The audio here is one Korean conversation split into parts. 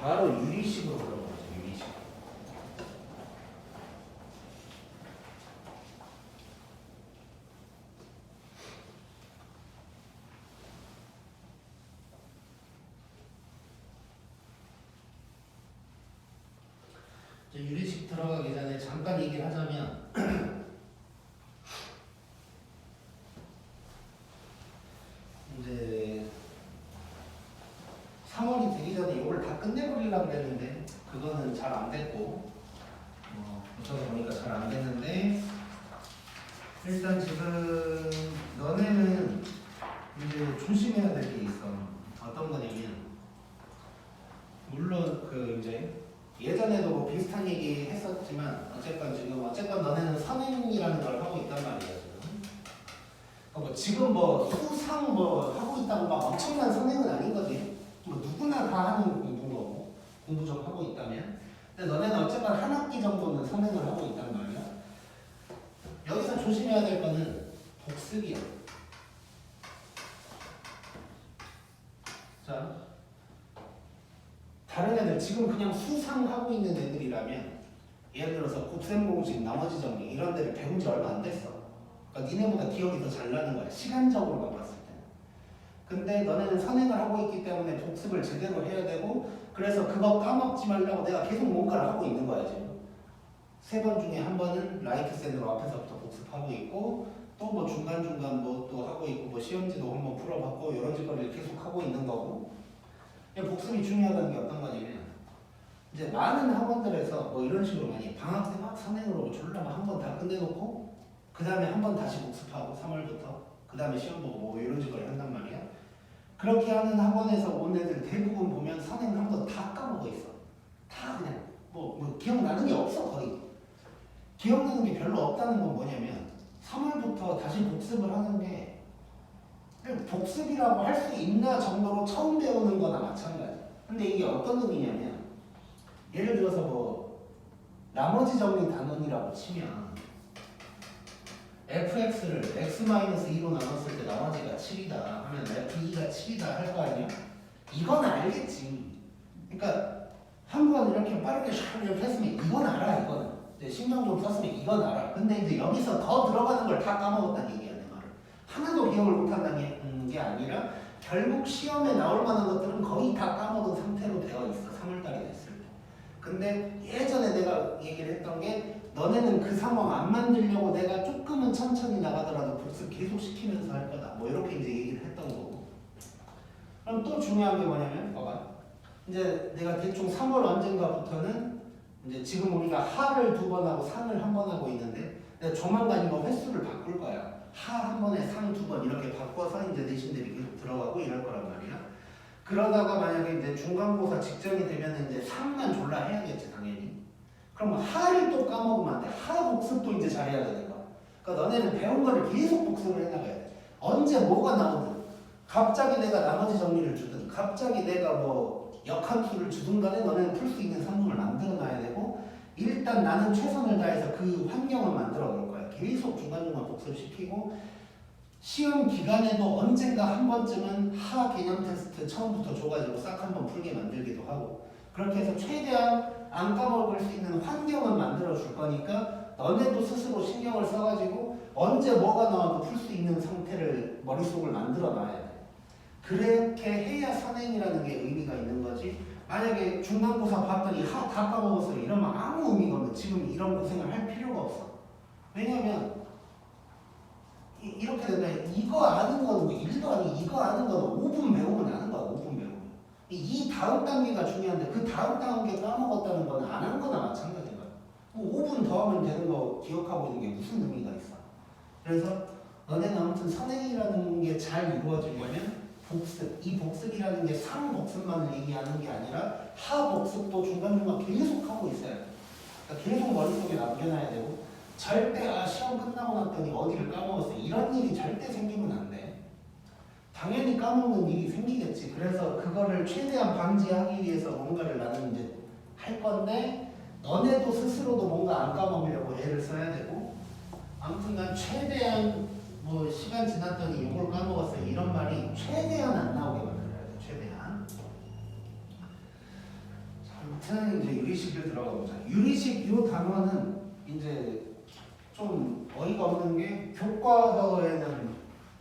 바로 유리식으로 들어가죠. 유리식. 유리식 들어가기 전에 잠깐 얘기를 하자면 이제 3월이 되기 전에 이걸 다 끝내버리려고 그랬는데 그거는 잘 안 됐고 붙여서 보니까 잘 안 됐는데 일단 지금 너네는 이제 조심해야 될 게 있어. 어떤 거냐면 물론 그 이제 예전에도 뭐 비슷한 얘기 했었지만 어쨌건 너네는 선행이라는 걸 하고 있단 말이야 지금. 뭐 지금 뭐 수상 뭐 하고 있다고 막 엄청난 선행은 아닌 거지. 뭐 누구나 다 하는 공부인 거고 공부 좀 하고 있다면. 근데 너네는 어쨌건 한 학기 정도는 선행을 하고 있단 말이야. 여기서 조심해야 될 거는 복습이야. 자, 다른 애들 지금 그냥 수상하고 있는 애들이라면 예를 들어서 곱셈공식, 나머지 정리 이런 데를 배운 지 얼마 안 됐어. 그러니까 니네보다 기억이 더 잘 나는 거야. 시간적으로만 봤을 때는. 근데 너네는 선행을 하고 있기 때문에 복습을 제대로 해야 되고 그래서 그거 까먹지 말라고 내가 계속 뭔가를 하고 있는 거야 지금. 3번 중에 한 번은 라이트 샌으로 앞에서부터 복습하고 있고 또 뭐 중간중간 뭐 또 하고 있고 뭐 시험지도 한번 풀어봤고 이런 짓거리를 계속 하고 있는 거고. 복습이 중요하다는 게 어떤 거냐면 이제 많은 학원들에서 뭐 이런 식으로 많이 방학 때 막 선행으로 졸라 한 번 다 끝내놓고 그 다음에 한 번 다시 복습하고 3월부터 그 다음에 시험 보고 뭐 이런 식으로 한단 말이야. 그렇게 하는 학원에서 온 애들 대부분 보면 선행 한 번 다 까먹어 있어. 다 그냥 뭐 기억나는 게 없어. 거의 기억나는 게 별로 없다는 건 뭐냐면 3월부터 다시 복습을 하는 게 복습이라고 할 수 있나 정도로 처음 배우는 거나 마찬가지. 근데 이게 어떤 의미냐면 예를 들어서 뭐 나머지 정리 단원이라고 치면 fx를 x-2로 나눴을 때 나머지가 7이다 하면 f2가 7이다 할 거 아니야? 이건 알겠지. 그러니까 한 번 이렇게 빠르게 샥 이렇게 했으면 이건 알아. 이거는 신경 좀 썼으면 이건 알아. 근데 이제 여기서 더 들어가는 걸 다 까먹었다는 얘기야. 내 말은 하나도 기억을 못한다는 게 아니라 결국 시험에 나올 만한 것들은 거의 다 까먹은 상태로 되어 있어. 3월달이 됐을 때. 근데 예전에 내가 얘기를 했던 게 너네는 그 상황 안 만들려고 내가 조금은 천천히 나가더라도 복습 계속 시키면서 할 거다. 뭐 이렇게 이제 얘기를 했던 거고. 그럼 또 중요한 게 뭐냐면 봐봐. 이제 내가 대충 3월 언젠가부터는 이제 지금 우리가 하를 2번 하고 상을 한 번 하고 있는데 내가 조만간 이거 횟수를 바꿀 거야. 하 한 번에 상 2번 이렇게 바꿔서 이제 내신들이 계속 들어가고 이럴 거란 말이야. 그러다가 만약에 이제 중간고사 직전이 되면 이제 상만 졸라 해야겠지 당연히. 그럼 하를 또 까먹으면 안 돼. 하 복습도 이제 잘해야 되는 거야. 그러니까 너네는 배운 거를 계속 복습을 해나가야 돼. 언제 뭐가 나오든 갑자기 내가 나머지 정리를 주든 갑자기 내가 뭐 역한 수를 주든 간에 너네는 풀 수 있는 상품을 만들어 놔야 되고 일단 나는 최선을 다해서 그 환경을 만들어 놓을 거야. 계속 중간중간 복습시키고 시험 기간에도 언젠가 한 번쯤은 하 개념 테스트 처음부터 줘가지고 싹 한번 풀게 만들기도 하고 그렇게 해서 최대한 안 까먹을 수 있는 환경을 만들어 줄 거니까 너네도 스스로 신경을 써가지고 언제 뭐가 나와도 풀 수 있는 상태를 머릿속을 만들어 놔야 돼. 그렇게 해야 선행이라는 게 의미가 있는 거지. 만약에 중간고사 봤더니 하 다 까먹었어 이러면 아무 의미가 없는 지금 이런 고생을 할 필요가 없어. 왜냐면 이렇게 되면 이거 아는 거는 뭐 1도 아니고 이거 아는 거는 5분 배우면 아는 거야. 5분 배우면. 이 다음 단계가 중요한데 그 다음 단계 까먹었다는 거는 안 한 거나 마찬가지인 거야. 뭐 5분 더 하면 되는 거 기억하고 있는 게 무슨 의미가 있어. 그래서 너네는 아무튼 선행이라는 게 잘 이루어지려면 복습, 이 복습이라는 게 상복습만을 얘기하는 게 아니라 하복습도 중간중간 계속 하고 있어야 돼. 그러니까 계속 머릿속에 남겨놔야 되고 절대 시험 끝나고 났더니 어디를 까먹었어 이런 일이 절대 생기면 안 돼. 당연히 까먹는 일이 생기겠지. 그래서 그거를 최대한 방지하기 위해서 뭔가를 나는 이제 할 건데 너네도 스스로도 뭔가 안 까먹으려고 애를 써야 되고 아무튼 난 최대한 뭐 시간 지났더니 이걸 까먹었어요 이런 말이 최대한 안 나오게 만들어야 돼. 최대한. 아무튼 이제 유리식을 들어가 보자. 유리식 이 단어는 이제 좀 어이가 없는 게 교과서에는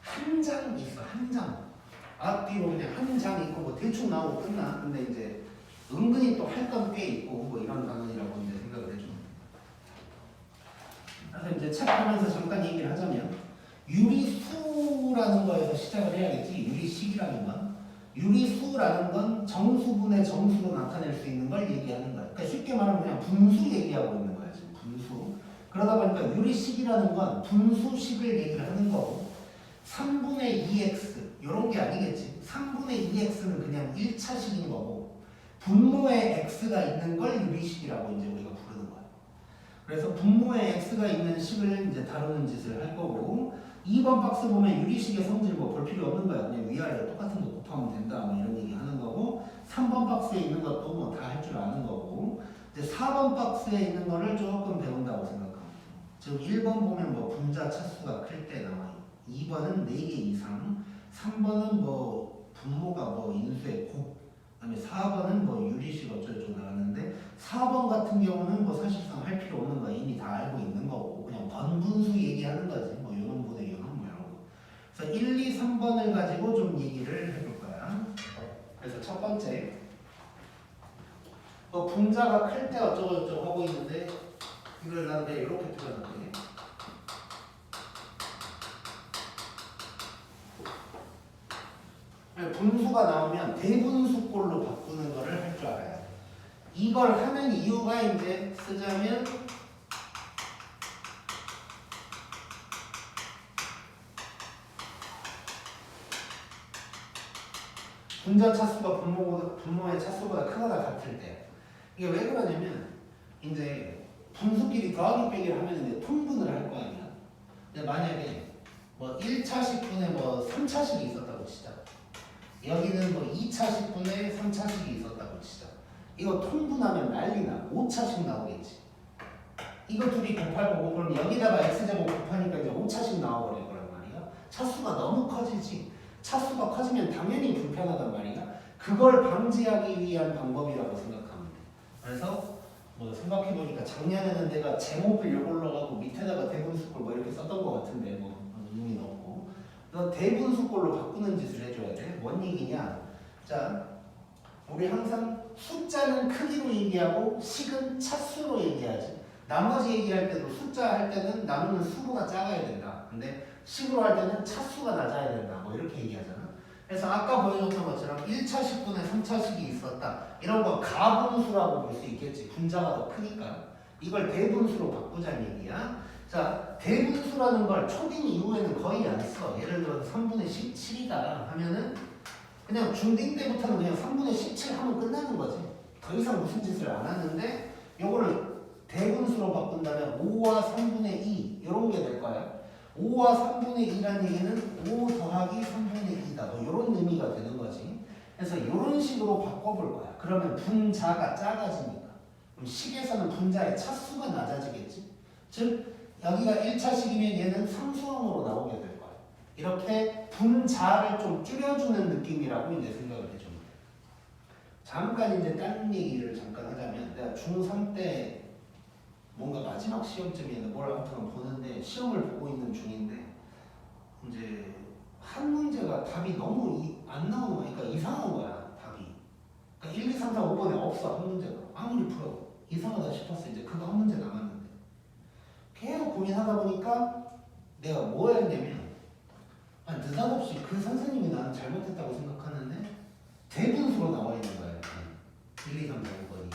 한 장 있어. 한 장. 앞뒤로 그냥 한 장 있고 뭐 대충 나오고 끝나. 근데 이제 은근히 또 할 건 꽤 있고 뭐 이런 단어라고 이제 생각을 해줘. 그래서 이제 책 보면서 잠깐 얘기를 하자면 유리수라는 거에서 시작을 해야겠지. 유리식이라는 건. 유리수라는 건 정수분의 정수로 나타낼 수 있는 걸 얘기하는 거야. 그러니까 쉽게 말하면 그냥 분수 얘기하고 있는 거야. 지금 분수. 그러다 보니까 유리식이라는 건 분수식을 얘기를 하는 거고 3분의 2x 이런 게 아니겠지. 3분의 2x는 그냥 1차식인 거고 분모에 x가 있는 걸 유리식이라고 이제 우리가 부르는 거야. 그래서 분모에 x가 있는 식을 이제 다루는 짓을 할 거고 2번 박스 보면 유리식의 성질 뭐 볼 필요 없는 거야. 그냥 위아래 똑같은 거 곱하면 된다 뭐 이런 얘기 하는 거고 3번 박스에 있는 것도 뭐 다 할 줄 아는 거고 이제 4번 박스에 있는 거를 조금 배운다고 생각합니다. 지금 1번 보면 뭐 분자 차수가 클 때 나와요. 2번은 4개 이상 3번은 뭐 분모가 뭐 인수의 곱 그다음에 4번은 뭐 유리식 어쩌고저쩌고 나왔는데 4번 같은 경우는 뭐 사실상 할 필요 없는 거 이미 다 알고 있는 거고 그냥 번분수 얘기하는 거지. 뭐 요놈 분의 요놈 뭐 이런 거. 그래서 1, 2, 3번을 가지고 좀 얘기를 해볼 거야. 그래서 첫 번째 뭐 분자가 클 때 어쩌고저쩌고 하고 있는데 이걸 난 그냥 이렇게 표현할게. 분수가 나오면 대분수꼴로 바꾸는 거를 할 줄 알아야 돼. 이걸 하는 이유가 이제 쓰자면 분자 차수가 분모의 차수보다 크거나 같을 때 이게 왜 그러냐면 이제 분수끼리 더하기 빼기를 하면 이제 통분을 할 거 아니야. 근데 만약에 뭐 1차식분에 뭐 3차식이 있었다고 치자. 여기는 뭐 2차식분에 3차식이 있었다고 치자. 이거 통분하면 난리나. 5차식 나오겠지. 이거 둘이 곱할 거고 그럼 여기다가 x제곱 곱하니까 이제 5차식 나와버릴 거란 말이야. 차수가 너무 커지지. 차수가 커지면 당연히 불편하단 말이야. 그걸 방지하기 위한 방법이라고 생각하면 돼. 그래서 뭐 생각해보니까 작년에는 내가 제목을 이걸로 하고 밑에다가 대분수꼴 뭐 이렇게 썼던 것 같은데 뭐 의미는 없고 너 대분수꼴로 바꾸는 짓을 해줘야 돼. 뭔 얘기냐? 자, 우리 항상 숫자는 크기로 얘기하고 식은 차수로 얘기하지. 나머지 얘기할 때도 숫자 할 때는 나누는 수보다 작아야 된다. 근데 식으로 할 때는 차수가 낮아야 된다. 뭐 이렇게 얘기하잖아. 그래서 아까 보여줬던 것처럼 1차식분에 3차식이 있었다. 이런 거 가분수라고 볼 수 있겠지. 분자가 더 크니까. 이걸 대분수로 바꾸자는 얘기야. 자, 대분수라는 걸 초딩 이후에는 거의 안 써. 예를 들어서 3분의 17이다 하면은 그냥 중딩 때부터는 그냥 3분의 17 하면 끝나는 거지. 더 이상 무슨 짓을 안 하는데 요거를 대분수로 바꾼다면 5와 3분의 2 이런 게 될 거야. 5와 3분의 2라는 얘기는 5 더하기 3분의 2다. 뭐 이런 의미가 되는 거지. 그래서 이런 식으로 바꿔볼 거야. 그러면 분자가 작아지니까. 그럼 식에서는 분자의 차수가 낮아지겠지. 즉 여기가 1차식이면 얘는 상수항으로 나오게 될 거야. 이렇게 분자를 좀 줄여주는 느낌이라고 이제 생각을 해주면 돼. 잠깐 이제 다른 얘기를 잠깐 하자면 내가 중3 때 뭔가 마지막 시험쯤이었는데 뭘 아무튼 보는데 시험을 보고 있는 중인데 이제 한 문제가 답이 너무 안 나오는 거야. 그러니까 이상한 거야 답이. 그러니까 1, 2, 3, 4, 5번에 없어 한 문제가. 아무리 풀어도 이상하다 싶었어. 이제 그거 한 문제 남았는데 계속 고민하다 보니까 내가 뭐 했냐면 느닷없이 그 선생님이 나는 잘못했다고 생각하는데 대분수로 나와 있는 거야. 이렇게 1, 2, 3, 4, 5번이.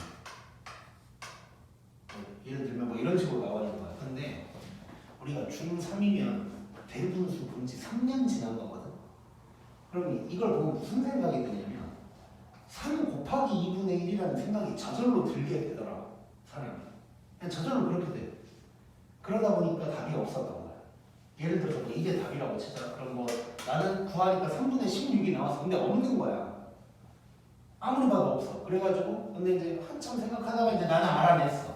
예를 들면 뭐 이런 식으로 나와 있는 거야. 근데 우리가 중3이면 대분수 본 지 3년 지난 거거든. 그럼 이걸 보면 무슨 생각이 드냐면 3 곱하기 2분의 1이라는 생각이 저절로 들게 되더라고. 사람이. 그냥 저절로 그렇게 돼. 그러다 보니까 답이 없었던 거야. 예를 들어서 뭐 이게 답이라고 치자. 그럼 뭐 나는 구하니까 3분의 16이 나왔어. 근데 없는 거야. 아무리 봐도 없어. 그래가지고 근데 이제 한참 생각하다가 이제 나는 알아냈어.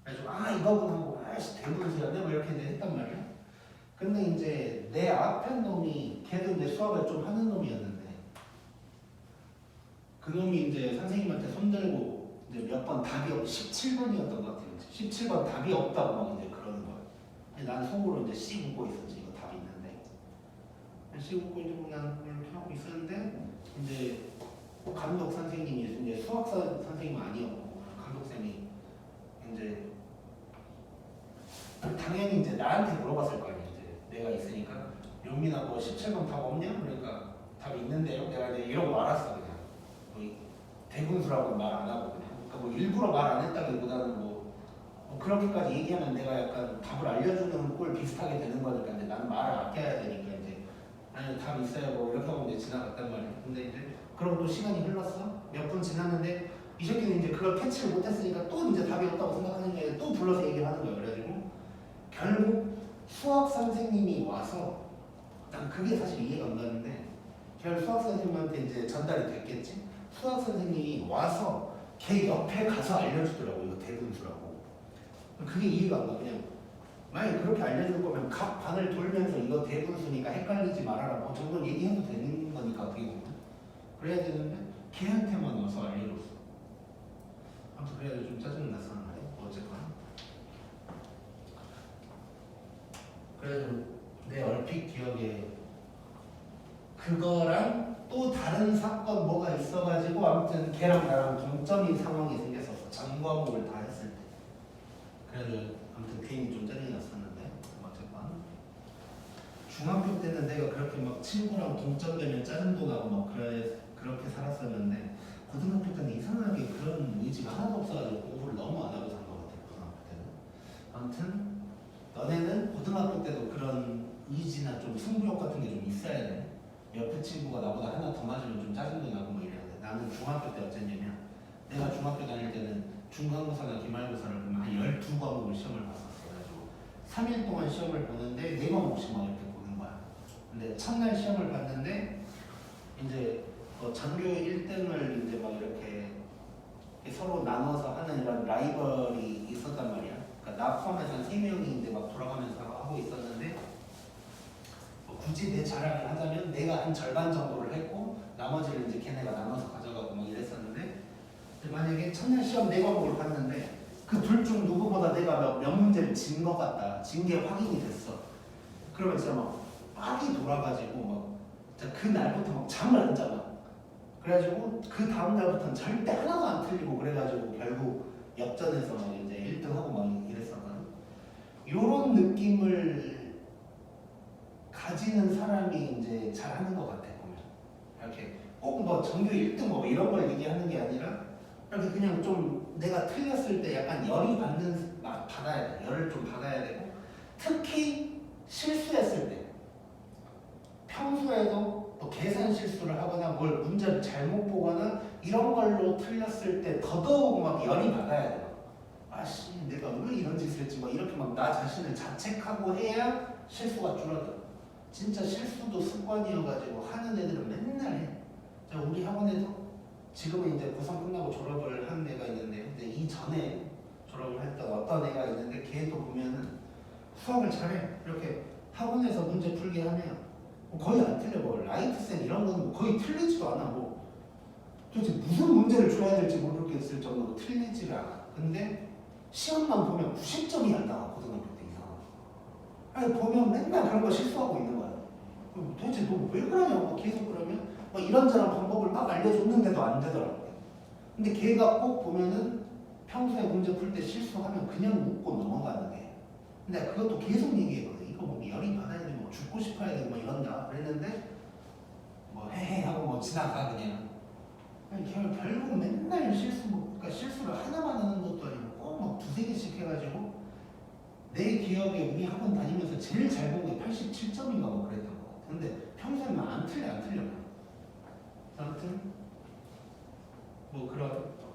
그래가지고 이거구나 하고 아이씨 대분수였네 뭐 이렇게 이제 했단 말이야. 근데 이제 내 앞에 놈이 걔도 이제 수학을 좀 하는 놈이었는데 그 놈이 이제 선생님한테 손들고 이제 몇 몇 번 답이 17번이었던 것 같아요. 17번 답이 없다고 막 이제 그러는 거야. 난 속으로 이제 씩 웃고 있었지. 이거 답이 있는데. 씩 웃고 이제 그냥 이렇게 하고 있었는데 이제 감독 선생님이 이제 수학사 선생님은 아니었고 감독쌤이 이제 당연히 이제 나한테 물어봤을 거 아니야. 이제 내가 있으니까 용민아 뭐 17번 답 없냐? 그러니까 답이 있는데요. 내가 이제 이러고 말았어 그냥. 뭐 대분수라고 말 안 하고 그냥. 그러니까 뭐 일부러 말 안 했다기보다는 뭐 그렇게까지 얘기하면 내가 약간 답을 알려주는 꼴 비슷하게 되는 거니까 이제 나는 말을 아껴야 되니까 이제 아니 답 있어요 뭐 이렇게 하고 이제 지나갔단 말이야. 근데 이제 그럼 또 시간이 흘렀어. 몇 분 지났는데 이 새끼는 이제 그걸 캐치를 못했으니까 또 이제 답이 없다고 생각하는 게 또 불러서 얘기를 하는 거야. 그래가지고 결국 수학 선생님이 와서 난 그게 사실 이해가 안 가는데 결국 수학 선생님한테 이제 전달이 됐겠지. 수학 선생님이 와서 걔 옆에 가서 알려주더라고. 이거 대분수라고. 그게 이해가 안 가. 그냥 만약에 그렇게 알려줄 거면 각 반을 돌면서 이거 대분수니까 헷갈리지 말아라 뭐 정도 얘기해도 되는 거니까 어떻게 보면 그래야 되는데 걔한테만 와서 알려줬어. 아무튼 그래가지고 좀 짜증 났었는데 어쨌거나 그래서 내 얼핏 기억에 그거랑 또 다른 사건 뭐가 있어가지고 아무튼 걔랑 나랑 동점인 상황이 생겼었어. 전 과목을 다 했을 때. 그래서 아무튼 괜히 좀 짜증이 났었는데 어쨌건 중학교 때는 내가 그렇게 막 친구랑 동점되면 짜증도 나고 막 그렇게 살았었는데 고등학교 때는 이상하게 그런 의지가 하나도 없어가지고 공부를 너무 안 하고 산 것 같아. 고등학교 때는. 아무튼 너네는 고등학교 때도 그런 의지나 좀 승부욕 같은 게 좀 있어야 돼. 옆에 친구가 나보다 하나 더 맞으면 좀 짜증도 나고 뭐 이래야 돼. 나는 중학교 때 어쨌냐면 내가 중학교 다닐 때는 중간고사나 기말고사를 보면 한 12과목을 시험을 봤었어. 그래가지고 3일 동안 시험을 보는데 4과목씩 막 이렇게 보는 거야. 근데 첫날 시험을 봤는데 이제 전교 1등을 이제 막 이렇게 서로 나눠서 하는 이런 라이벌이 있었단 말이야. 그러니까 나 포함해서 한 3명이 이제 막 돌아가면서 하고 있었는데 굳이 내 자랑을 하자면 내가 한 절반 정도를 했고 나머지를 이제 걔네가 나눠서 가져가고 막 이랬었는데 만약에 첫날 시험 4과목을 봤는데 그 둘 중 누구보다 내가 몇 문제를 진 것 같다. 진 게 확인이 됐어. 그러면 진짜 막 빡이 돌아가지고 막 진짜 그 날부터 막 잠을 안 자. 막. 그래가지고 그 다음 날부터는 절대 하나도 안 틀리고 그래가지고 결국 역전해서 막 이제 1등하고 막 이랬었거든. 요런 느낌을 가지는 사람이 이제 잘하는 것 같아 보면. 이렇게 꼭 뭐 전교 1등 뭐 이런 걸 얘기하는 게 아니라 이렇게 그냥 좀 내가 틀렸을 때 약간 열이 받아야 돼. 열을 좀 받아야 되고 특히 실수했을 때 평소에도 뭐 계산 실수를 하거나 뭘 문제를 잘못 보거나 이런 걸로 틀렸을 때 더더욱 막 열이 받아야 돼. 아씨 내가 왜 이런 짓을 했지 막 이렇게 막 나 자신을 자책하고 해야 실수가 줄어들어. 진짜 실수도 습관이어가지고 하는 애들은 맨날 해. 자, 우리 학원에도 지금은 이제 고3 끝나고 졸업을 한 애가 있는데 근데 이전에 졸업을 했던 어떤 애가 있는데 걔도 보면은 수학을 잘해. 이렇게 학원에서 문제 풀게 하면 거의 안 틀려. 뭐 라이트센 이런 거는 거의 틀리지도 않아. 뭐 도대체 무슨 문제를 줘야 될지 모르겠을 정도로 틀리지가 않아. 근데 시험만 보면 90점이 안 나와. 고등학교 때 이상하게. 아니 보면 맨날 그런 거 실수하고 있는 거야. 도대체 너 왜 그러냐고 계속 그러면 뭐 이런저런 방법을 막 알려줬는데도 안 되더라고요. 근데 걔가 꼭 보면은 평소에 문제 풀 때 실수하면 그냥 웃고 넘어가는 애. 근데 그것도 계속 얘기했거든. 이거 뭐 열이 받아야 돼, 뭐 죽고 싶어야 돼, 뭐 이런다. 그랬는데 뭐 헤헤 하고 뭐 지나가 그냥. 아니 결국 맨날 그러니까 실수를 하나만 하는 것도 아니고 꼭 막 2-3개씩 해가지고 내 기억에 우리 학원 다니면서 제일 잘 본 게 87점인가 뭐 그랬던 거 같아. 근데 평소에는 안 틀려. 아무튼 뭐 그런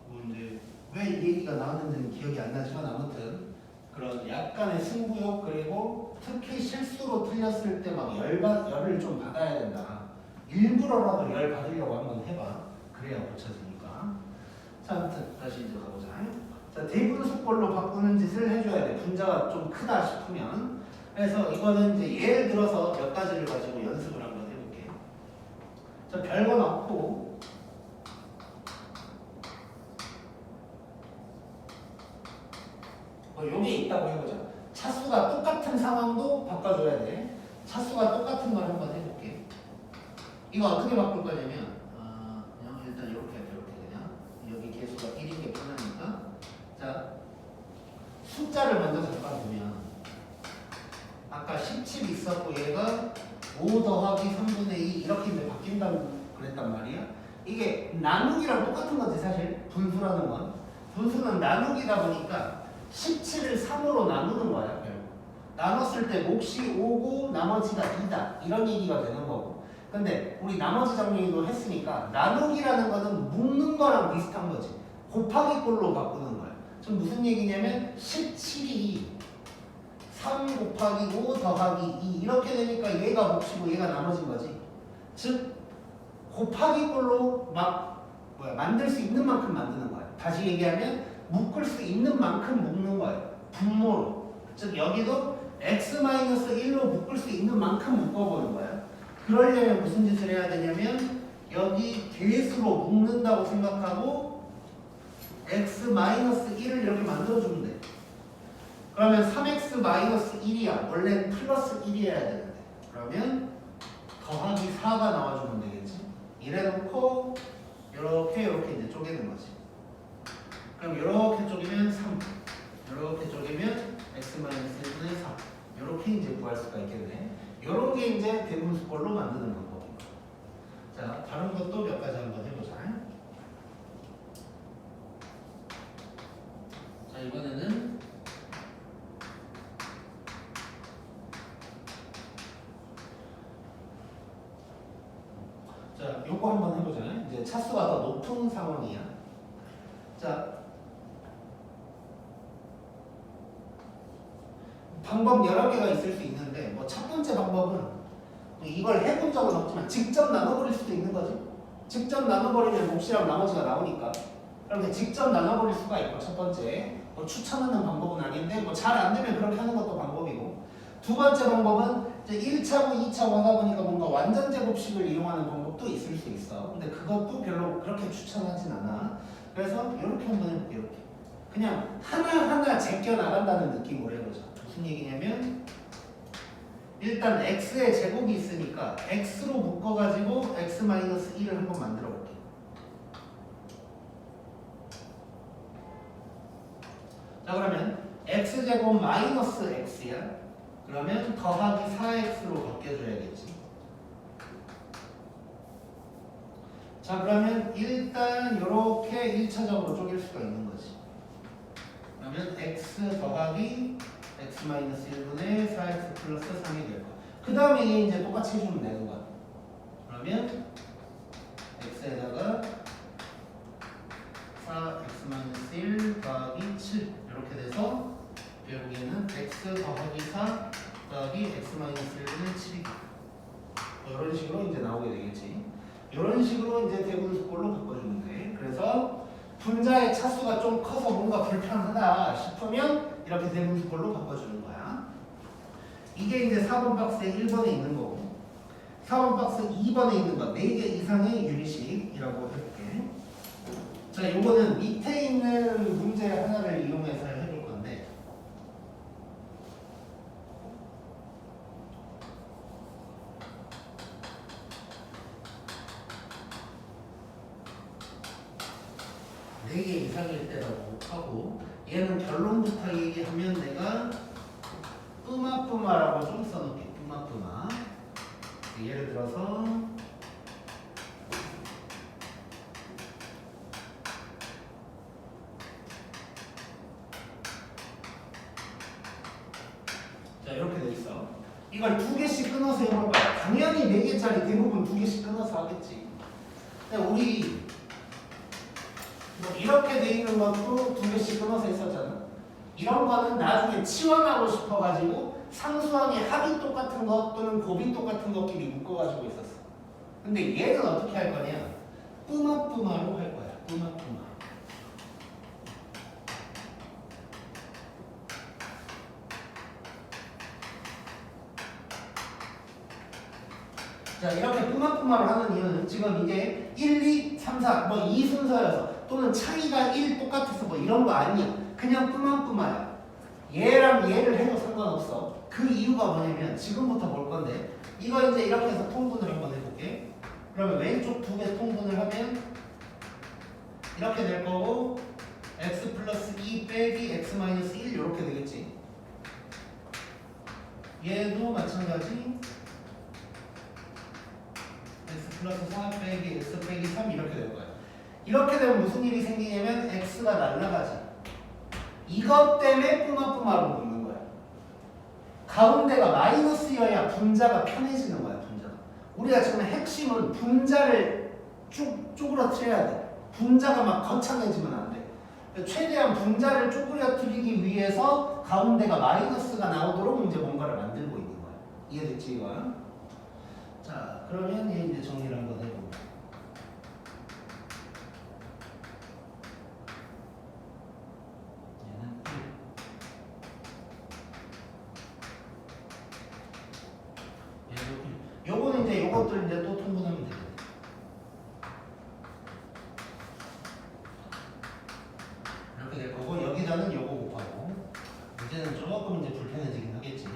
뭐 이제 왜 이 얘기가 나왔는지는 기억이 안 나지만 아무튼 그런 약간의 승부욕 그리고 특히 실수로 틀렸을 때 막 열을 좀 받아야 된다. 일부러라도 열 받으려고 한번 해봐. 그래야 고쳐지니까. 자, 아무튼 다시 이제 가보자. 자, 대분수꼴로 바꾸는 짓을 해줘야 돼. 분자가 좀 크다 싶으면. 그래서 이거는 이제 예를 들어서 몇 가지를 가지고 연습을 한번 해볼게. 자, 별건 없고 요게 있다고 해보자. 차수가 똑같은 상황도 바꿔줘야 돼. 차수가 똑같은 걸 한번 해볼게. 이거 어떻게 바꿀 거냐면 그냥 일단 이렇게 할게. 이렇게 그냥 여기 개수가 1인 게 편하니까. 자, 숫자를 먼저 잠깐 보면 아까 17 있었고 얘가 5 더하기 3분의 2 이렇게 이제 바뀐다고 그랬단 말이야. 이게 나누기랑 똑같은 거지 사실. 분수라는 건. 분수는 나누기다 보니까 17을 3으로 나누는 거야. 결국. 나눴을 때 몫이 5고 나머지가 2다. 이런 얘기가 되는 거고. 근데 우리 나머지 정리도 했으니까 나누기라는 거는 묶는 거랑 비슷한 거지. 곱하기 꼴로 바꾸는 거야. 좀 무슨 얘기냐면 17이 3 곱하기 5 더하기 2 이렇게 되니까 얘가 몫이고 얘가 나머진 거지. 즉 곱하기 꼴로 만들 수 있는 만큼 만드는 거야. 다시 얘기하면 묶을 수 있는 만큼 묶는 거예요. 분모로. 즉 여기도 x-1로 묶을 수 있는 만큼 묶어보는 거야. 그러려면 무슨 짓을 해야 되냐면 여기 개수로 묶는다고 생각하고 x-1을 이렇게 만들어주면 돼. 그러면 3x-1이야. 원래 플러스 1이어야 되는데. 그러면 더하기 4가 나와주면 되겠지. 이래놓고 이렇게 이제 쪼개는 거지. 그럼 이렇게 쪼개면 3, 이렇게 쪼개면 x-1분의 4 이렇게 이제 구할 수가 있겠네. 이런 게 이제 대분수꼴로 만드는 방법인 거야. 자, 다른 것도 몇 가지 한번 해보자. 자, 이번에는 자, 요거 한번 해보자. 이제 차수가 더 높은 상황이야. 자, 방법 여러 개가 있을 수 있는데 뭐 첫 번째 방법은 이걸 해본 적은 없지만 직접 나눠버릴 수도 있는 거지. 직접 나눠버리면 몫이랑 나머지가 나오니까 그렇게 직접 나눠버릴 수가 있고 첫 번째 뭐 추천하는 방법은 아닌데 뭐 잘 안 되면 그렇게 하는 것도 방법이고 두 번째 방법은 이제 1차고 2차고 하다 보니까 뭔가 완전 제곱식을 이용하는 방법도 있을 수 있어. 근데 그것도 별로 그렇게 추천하진 않아. 그래서 이렇게 한번 해볼게. 이렇게 그냥 하나하나 제껴 나간다는 느낌으로 해보자. 무슨 얘기냐면 일단 x의 제곱이 있으니까 x로 묶어가지고 x-1을 한번 만들어 볼게. 자, 그러면 x제곱 마이너스 x야. 그러면 더하기 4x로 바뀌어줘야겠지. 자, 그러면 일단 이렇게 1차적으로 쪼갤 수가 있는 거지. 그러면 x 더하기 x-1분의 4x 플러스 3이 될 거야. 그 다음에 얘 이제 똑같이 해주면 되는 거야. 그러면 x에다가 4x-1 더하기 7 이렇게 돼서 결국에는 x 더하기 4 더하기 x-1분의 7이 이런 식으로 이제 나오게 되겠지. 이런 식으로 이제 대분수꼴로 바꿔주면 돼. 그래서 분자의 차수가 좀 커서 뭔가 불편하다 싶으면 이렇게 대분수꼴로 바꿔주는 거야. 이게 이제 4번 박스에 1번에 있는 거고 4번 박스 2번에 있는 거 4개 이상의 유리식이라고 해볼게. 자, 요거는 밑에 있는 문제 하나를 이용해서 해볼 건데 네 개 이상일 때라고 하고 얘는 결론부터 얘기하면 내가 뿌마뿌마라고 좀 써놓을게. 뿌마뿌마. 예를 들어서 자, 이렇게 돼 있어. 이걸 2개씩 끊어서 해볼 거야. 당연히 4개짜리 대부분 2개씩 끊어서 하겠지. 근데 우리 뭐 이렇게 돼 있는 것도 2개씩 끊어서 했었잖아. 이런 거는 나중에 치환하고 싶어가지고 상수항의 합이 똑같은 것 또는 곱이 똑같은 것끼리 묶어가지고 있었어. 근데 얘는 어떻게 할 거냐? 뿌마뿌마로 할 거야. 뿌마뿌마. 자, 이렇게 뿌마뿌마로 하는 이유는 지금 이게 1, 2, 3, 4 뭐 이 순서여서 또는 차이가 1 똑같아서 뭐 이런 거 아니야. 그냥 뿌마뿌마야. 얘랑 얘를 해도 상관없어. 그 이유가 뭐냐면 지금부터 볼 건데 이거 이제 이렇게 해서 통분을 한번 해볼게. 그러면 왼쪽 두 개 통분을 하면 이렇게 될 거고 x 플러스 2 빼기 x 마이너스 1 이렇게 되겠지. 얘도 마찬가지 x 플러스 4 빼기 x 빼기 3 이렇게 될 거야. 이렇게 되면 무슨 일이 생기냐면 x가 날라가지. 이것 때문에 뿌마뿌마로 묶는 거야. 가운데가 마이너스여야 분자가 편해지는 거야. 분자가. 우리가 지금 핵심은 분자를 쭉 쪼그라뜨려야 돼. 분자가 막 거창해지면 안 돼. 최대한 분자를 쪼그라뜨리기 위해서 가운데가 마이너스가 나오도록 이제 뭔가를 만들고 있는 거야. 이해됐지 이거? 자, 그러면 얘 이제 정리를 한번 해볼게. 요거는 이제 요것들 이제 또 통분하면 되겠네. 이렇게 될 거고 여기다는 요거 곱하고 이제는 조금 이제 불편해지긴 하겠지.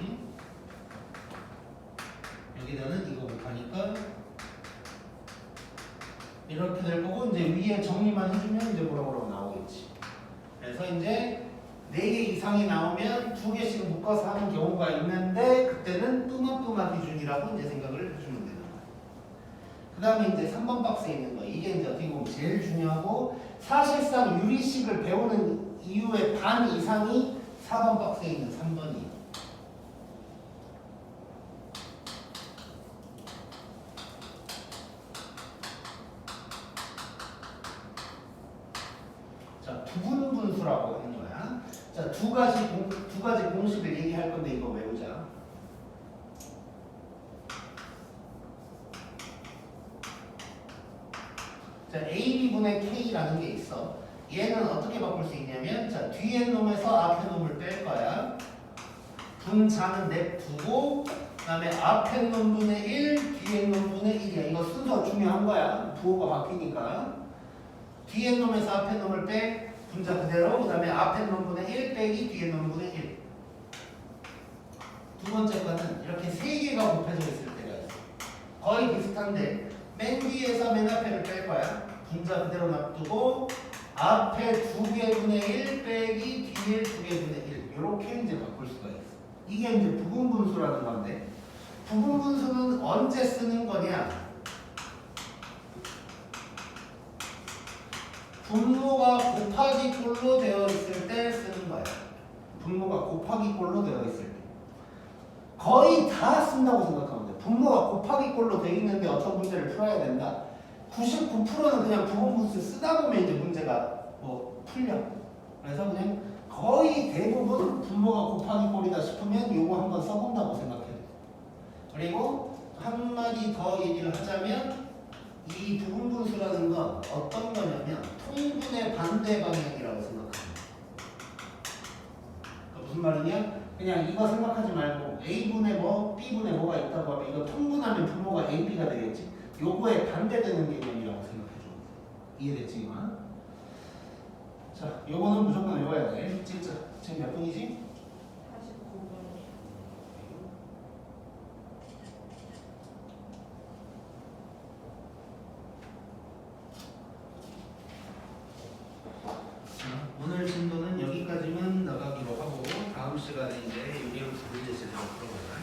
여기다는 이거 곱하니까 이렇게 될 거고 이제 위에 정리만 해주면 이제 뭐라고 나오겠지. 그래서 이제 4개 이상이 나오면 2개씩 묶어서 하는 경우가 있는데 그때는 뚜마뚜마 기준이라고 이제 생각을 해주면 되는 거야. 그 다음에 이제 3번 박스에 있는 거 이게 이제 어떻게 보면 제일 중요하고 사실상 유리식을 배우는 이유의 반 이상이 4번 박스에 있는 3번이에요. 자, 부분분수라고 하는 거야. 자, 두 가지 공식을 얘기할 건데 이거 외우자. 자, AB분의 K라는 게 있어. 얘는 어떻게 바꿀 수 있냐면 자, 뒤에 놈에서 앞에 놈을 뺄 거야. 분자는 냅두고 그 다음에 앞에 놈분의 1, 뒤에 놈분의 1이야. 이거 순서 중요한 거야. 부호가 바뀌니까. 뒤에 놈에서 앞에 놈을 빼 분자 그대로 그 다음에 앞에 놈분의 1 빼기 뒤에 놈분의 1. 두 번째 거는 이렇게 세 개가 곱해져 있을 때가 있어. 거의 비슷한데 맨 뒤에서 맨 앞에를 뺄 거야. 분자 그대로 놔두고 앞에 2개분의 1 빼기 뒤에 2개분의 1 이렇게 이제 바꿀 수가 있어. 이게 이제 부분분수라는 건데 부분분수는 언제 쓰는 거냐? 분모가 곱하기 꼴로 되어 있을 때 쓰는 거야. 분모가 곱하기 꼴로 되어 있을 때. 거의 다 쓴다고 생각하면 돼. 분모가 곱하기 꼴로 되어 있는데 어떤 문제를 풀어야 된다. 99%는 그냥 부분분수 쓰다 보면 이제 문제가 뭐 풀려. 그래서 그냥 거의 대부분 분모가 곱하기 꼴이다 싶으면 요거 한번 써본다고 생각해. 그리고 한마디 더 얘기를 하자면 이 부분분수라는 건 어떤 거냐면 통분의 반대 방향이라고 생각합니다. 그러니까 무슨 말이냐? 그냥 이거 생각하지 말고 A분의 뭐 B분의 뭐가 있다고 하면 이거 통분하면 분모가 A, B가 되겠지? 요거에 반대되는 개념이라고 생각해줘. 이해됐지 이거? 자, 요거는 무조건 외워야 돼. 진짜 지금 몇 분이지? 49분. 오늘 진도는 여기까지만 나가기로 하고 다음 시간에 이제 유리함수 문제 제대로 풀어보자.